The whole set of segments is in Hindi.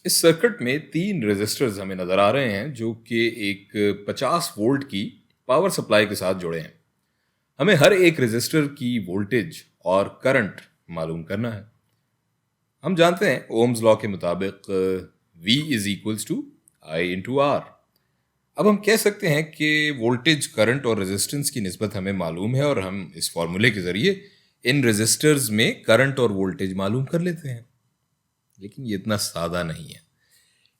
इस सर्किट में 3 रेजिस्टर्स हमें नज़र आ रहे हैं जो कि एक 50 वोल्ट की पावर सप्लाई के साथ जुड़े हैं। हमें हर एक रेजिस्टर की वोल्टेज और करंट मालूम करना है। हम जानते हैं ओम्स लॉ के मुताबिक V is equals to I into R. अब हम कह सकते हैं कि वोल्टेज, करंट और रेजिस्टेंस की निस्बत हमें मालूम है और हम इस फॉर्मूले के ज़रिए इन रेजिस्टर्स में करंट और वोल्टेज मालूम कर लेते हैं। लेकिन ये इतना सादा नहीं है,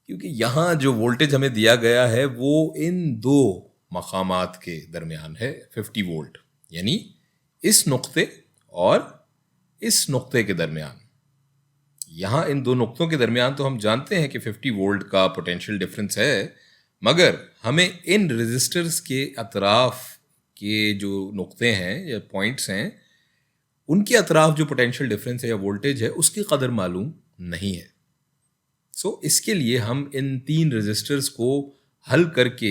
क्योंकि यहाँ जो वोल्टेज हमें दिया गया है वो इन दो मकामात के दरमियान है, 50 वोल्ट, यानी इस नुक्ते और इस नुक्ते के दरमियान। यहाँ इन दो नुक्तों के दरमियान तो हम जानते हैं कि 50 वोल्ट का पोटेंशियल डिफरेंस है, मगर हमें इन रेजिस्टर्स के अतराफ के जो नुक्ते हैं या पॉइंट्स हैं, उनके अतराफ जो पोटेंशियल डिफरेंस है या वोल्टेज है, उसकी कदर मालूम नहीं है। इसके लिए हम इन 3 रेजिस्टर्स को हल करके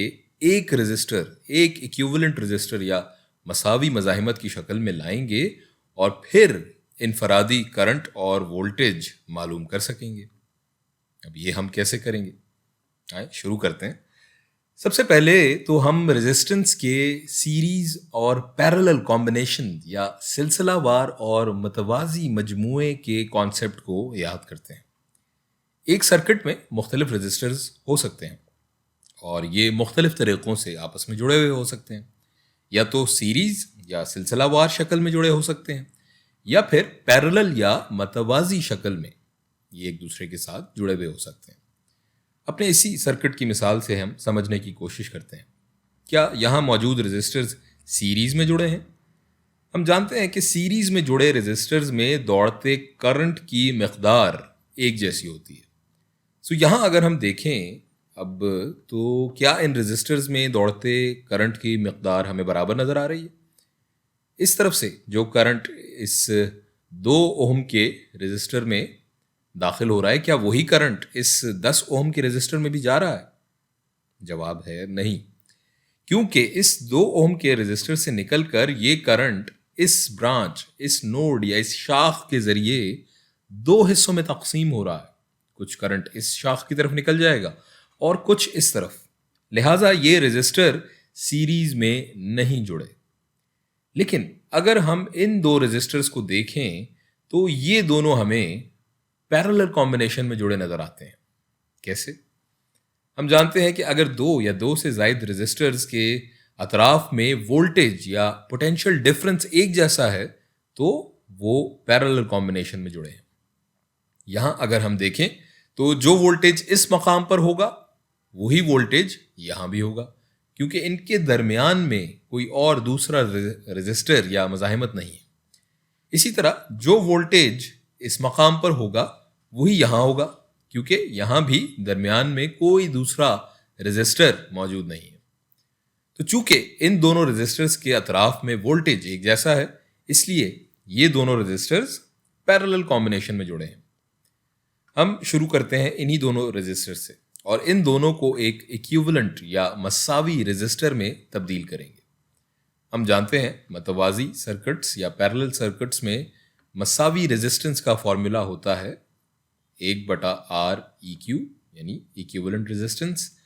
एक रेजिस्टर, एक इक्विवेलेंट रेजिस्टर या मसावी मज़ाहिमत की शक्ल में लाएंगे और फिर इनफरादी करंट और वोल्टेज मालूम कर सकेंगे। अब ये हम कैसे करेंगे? आइए शुरू करते हैं। सबसे पहले तो हम रेजिस्टेंस के सीरीज और पैरेलल कॉम्बिनेशन या सिलसिलावार और मतवाजी मजमूए के कॉन्सेप्ट को याद करते हैं। एक सर्किट में मुख्तलिफ रेजिस्टर्स हो सकते हैं और ये मुख्तलिफ तरीक़ों से आपस में जुड़े हुए हो सकते हैं। या तो सीरीज या सिलसिलावार शक्ल में जुड़े हो सकते हैं, या फिर पैरेलल या मतवाजी शक्ल में ये एक दूसरे के साथ जुड़े हुए हो सकते हैं। अपने इसी सर्किट की मिसाल से हम समझने की कोशिश करते हैं। क्या यहाँ मौजूद रेजिस्टर्स सीरीज में जुड़े हैं? हम जानते हैं कि सीरीज में जुड़े रेजिस्टर्स में दौड़ते करंट की मिकदार एक जैसी होती है। यहाँ अगर हम देखें अब, तो क्या इन रेजिस्टर्स में दौड़ते करंट की मिकदार हमें बराबर नज़र आ रही है? इस तरफ से जो करंट इस 2 ओम के रेजिस्टर में दाखिल हो रहा है, क्या वही करंट इस 10 ओम के रेजिस्टर में भी जा रहा है? जवाब है नहीं, क्योंकि इस 2 ओम के रेजिस्टर से निकलकर ये करंट इस ब्रांच, इस नोड या इस शाख के जरिए 2 हिस्सों में तकसीम हो रहा है। कुछ करंट इस शाख की तरफ निकल जाएगा और कुछ इस तरफ। लिहाजा ये रेजिस्टर सीरीज में नहीं जुड़े। लेकिन अगर हम इन 2 रेजिस्टर्स को देखें तो ये दोनों हमें पैरेलल कॉम्बिनेशन में जुड़े नजर आते हैं। कैसे? हम जानते हैं कि अगर 2 या 2 से ज्यादा रेजिस्टर्स के अतराफ में वोल्टेज या पोटेंशियल डिफरेंस एक जैसा है तो वो पैरेलल कॉम्बिनेशन में जुड़े हैं। यहां अगर हम देखें तो जो वोल्टेज इस मकाम पर होगा वही वोल्टेज यहां भी होगा, क्योंकि इनके दरमियान में कोई और दूसरा रेजिस्टर या मज़ाहिमत नहीं है। इसी तरह जो वोल्टेज इस मकाम पर होगा वही यहां होगा, क्योंकि यहां भी दरमियान में कोई दूसरा रेजिस्टर मौजूद नहीं है। तो चूंकि इन दोनों रेजिस्टर्स के अतराफ में वोल्टेज एक जैसा है, इसलिए ये दोनों रेजिस्टर्स पैरेलल कॉम्बिनेशन में जुड़े हैं। हम शुरू करते हैं इन्हीं दोनों रेजिस्टर से और इन दोनों को एक इक्विवेलेंट या मसावी रेजिस्टर में तब्दील करेंगे। हम जानते हैं मतवाजी सर्किट्स या पैरेलल सर्किट्स में मसावी रेजिस्टेंस का फॉर्मूला होता है 1/R यानी equivalent resistance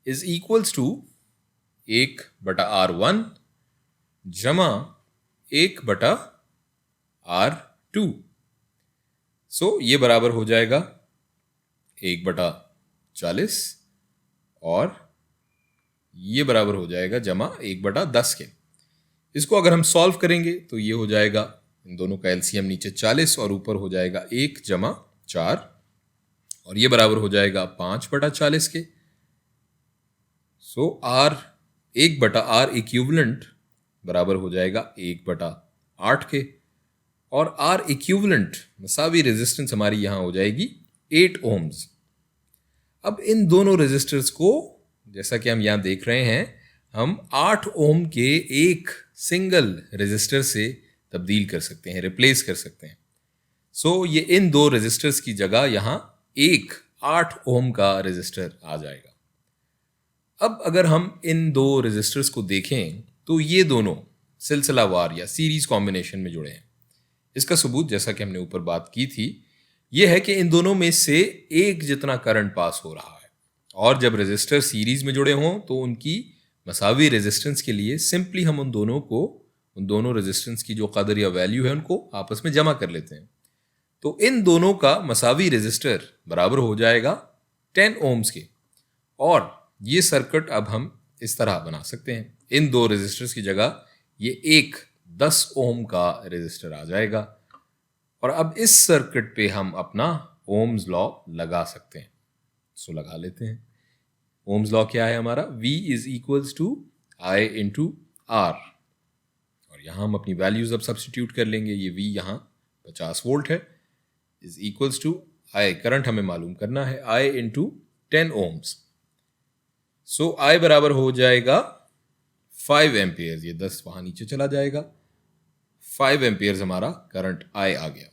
is equals to 1/R1 जमा 1/R2। ये बराबर हो जाएगा 1/40 और ये बराबर हो जाएगा जमा 1/10 के। इसको अगर हम सॉल्व करेंगे तो ये हो जाएगा, इन दोनों का एलसीएम नीचे 40 और ऊपर हो जाएगा 1 जमा 4 और ये बराबर हो जाएगा 5/40 के। R 1/R इक्विवेलेंट बराबर हो जाएगा 1/8 के और R इक्विवेलेंट मसावी रेजिस्टेंस हमारी यहां हो जाएगी 8 ओम्स। अब इन दोनों रेजिस्टर्स को, जैसा कि हम यहां देख रहे हैं, हम 8 ओम के एक सिंगल रेजिस्टर से तब्दील कर सकते हैं, रिप्लेस कर सकते हैं। ये इन 2 रेजिस्टर्स की जगह यहां एक 8 ओम का रेजिस्टर आ जाएगा। अब अगर हम इन 2 रेजिस्टर्स को देखें तो ये दोनों सिलसिलावार या सीरीज कॉम्बिनेशन में जुड़े हैं। इसका सबूत, जैसा कि हमने ऊपर बात की थी, यह है कि इन दोनों में से एक जितना करंट पास हो रहा है, और जब रेजिस्टर सीरीज में जुड़े हों तो उनकी मसावी रेजिस्टेंस के लिए सिंपली हम उन दोनों रेजिस्टेंस की जो कदर या वैल्यू है उनको आपस में जमा कर लेते हैं। तो इन दोनों का मसावी रेजिस्टर बराबर हो जाएगा 10 ओम्स के, और ये सर्किट अब हम इस तरह बना सकते हैं। इन दो रेजिस्टर्स की जगह ये एक 10 ओम का रेजिस्टर आ जाएगा, और अब इस सर्किट पे हम अपना ओम्स लॉ लगा सकते हैं। सो लगा लेते हैं। ओम्स लॉ क्या है हमारा? V is equals to I into R, और यहां हम अपनी वैल्यूज अब सब्स्टिट्यूट कर लेंगे। ये V यहां 50 वोल्ट है, is equals to I, current हमें मालूम करना है, I into 10 ohms. So I बराबर हो जाएगा 5 एम्पियर, ये 10 वहां नीचे चला जाएगा, 5 एम्पियर हमारा करंट I आ गया।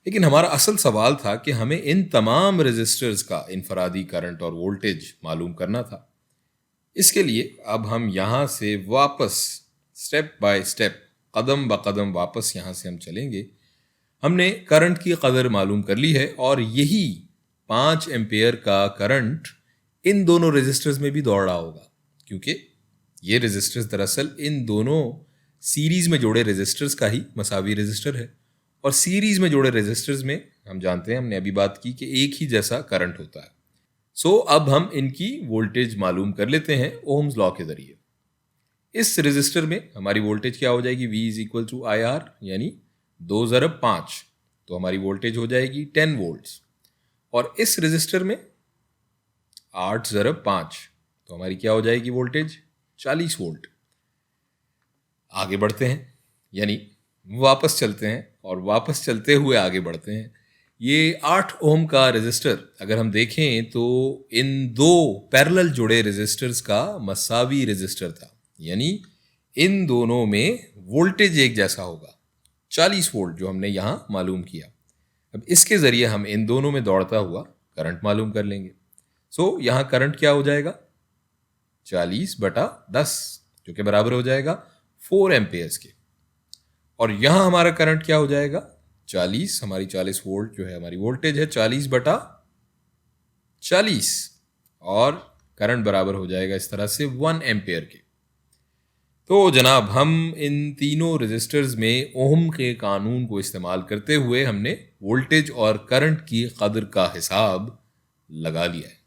लेकिन हमारा असल सवाल था कि हमें इन तमाम रेजिस्टर्स का इनफरादी करंट और वोल्टेज मालूम करना था। इसके लिए अब हम यहां से वापस स्टेप बाय स्टेप, कदम ब कदम वापस यहां से हम चलेंगे। हमने करंट की कदर मालूम कर ली है, और यही 5 एम्पियर का करंट इन दोनों रेजिस्टर्स में भी दौड़ रहा होगा, क्योंकि ये रेजिस्टर्स दरअसल इन दोनों सीरीज में जोड़े रेजिस्टर्स का ही मसावी रेजिस्टर है, और सीरीज में जोड़े रेजिस्टर्स में हम जानते हैं, हमने अभी बात की कि एक ही जैसा करंट होता है। सो अब हम इनकी वोल्टेज मालूम कर लेते हैं ओम्स लॉ के जरिए। इस रेजिस्टर में हमारी वोल्टेज क्या हो जाएगी? V is equal to I R, यानी 2 ज़रब 5, तो हमारी वोल्टेज हो जाएगी 10 वोल्ट्स। और इस रेजिस्टर में 8 ज़रब 5, तो हमारी क्या हो जाएगी वोल्टेज? 40 वोल्ट। आगे बढ़ते हैं, यानी वापस चलते हैं, और वापस चलते हुए आगे बढ़ते हैं। ये 8 ओम का रेजिस्टर अगर हम देखें तो इन दो पैरेलल जुड़े रेजिस्टर्स का मसावी रेजिस्टर था, यानी इन दोनों में वोल्टेज एक जैसा होगा, 40 वोल्ट जो हमने यहां मालूम किया। अब इसके जरिए हम इन दोनों में दौड़ता हुआ करंट मालूम कर लेंगे। सो यहां करंट क्या हो जाएगा? 40/10, जो कि बराबर हो जाएगा 4 एम्पियर्स के। और यहां हमारा करंट क्या हो जाएगा? 40, हमारी 40 वोल्ट जो है हमारी वोल्टेज है, 40/40, और करंट बराबर हो जाएगा इस तरह से 1 एम्पियर के। तो जनाब, हम इन तीनों रेजिस्टर्स में ओम के कानून को इस्तेमाल करते हुए हमने वोल्टेज और करंट की कदर का हिसाब लगा लिया है।